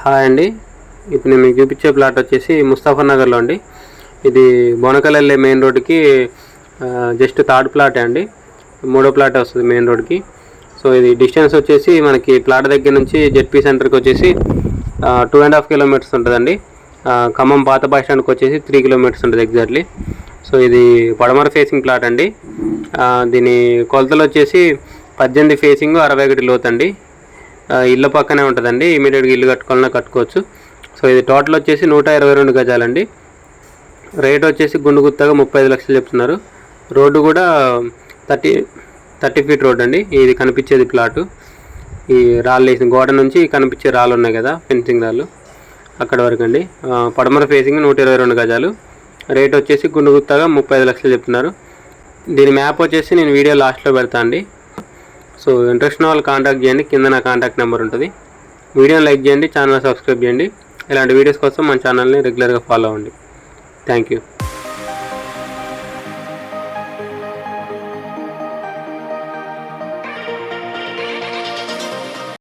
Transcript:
Hi అండి. ఇప్పుడు నేను మీకు చూపించే ప్లాట్ వచ్చేసి ముస్తాఫా నగర్లో అండి. ఇది బోనకల్ వెళ్ళే మెయిన్ రోడ్డుకి జస్ట్ థర్డ్ ప్లాటే అండి, మూడో ప్లాట్ వస్తుంది మెయిన్ రోడ్కి. సో ఇది డిస్టెన్స్ వచ్చేసి మనకి ప్లాట్ దగ్గర నుంచి జెడ్పీ సెంటర్కి వచ్చేసి 2.5 కిలోమీటర్స్ ఉంటుందండి. ఖమ్మం పాత బస్ స్టాండ్కి వచ్చేసి 3 కిలోమీటర్స్ ఉంటుంది ఎగ్జాక్ట్లీ. సో ఇది పడమర ఫేసింగ్ ప్లాట్ అండి. దీని కొలతలు వచ్చేసి 18 ఫేసింగ్ 61 లోతు అండి. ఇళ్ళ పక్కనే ఉంటుందండి, ఇమీడియట్గా ఇల్లు కట్టుకోవాలన్నా కట్టుకోవచ్చు. సో ఇది టోటల్ వచ్చేసి 122 గజాలండి. రేట్ వచ్చేసి గుండుగుత్తగా 35 లక్షలు చెప్తున్నారు. రోడ్డు కూడా 30 ఫీట్ రోడ్ అండి. ఇది కనిపించేది ప్లాటు. ఈ రాళ్ళు వేసిన గోడ నుంచి కనిపించే రాళ్ళు ఉన్నాయి కదా, ఫెన్సింగ్ రాళ్ళు, అక్కడ వరకు అండి. పడమర ఫేసింగ్ 122 గజాలు. రేట్ వచ్చేసి గుండుగుత్తగా 35 లక్షలు చెప్తున్నారు. దీని మ్యాప్ వచ్చేసి నేను వీడియో లాస్ట్లో పెడతా అండి. సో ఇంట్రెస్ట్ ఉన్న వాళ్ళు కాంటాక్ట్ చేయండి, కింద నా కాంటాక్ట్ నెంబర్ ఉంటుంది. వీడియోని లైక్ చేయండి, ఛానల్ సబ్స్క్రైబ్ చేయండి. ఇలాంటి వీడియోస్ కోసం మన ఛానల్ని రెగ్యులర్గా ఫాలో అవ్వండి. Thank you.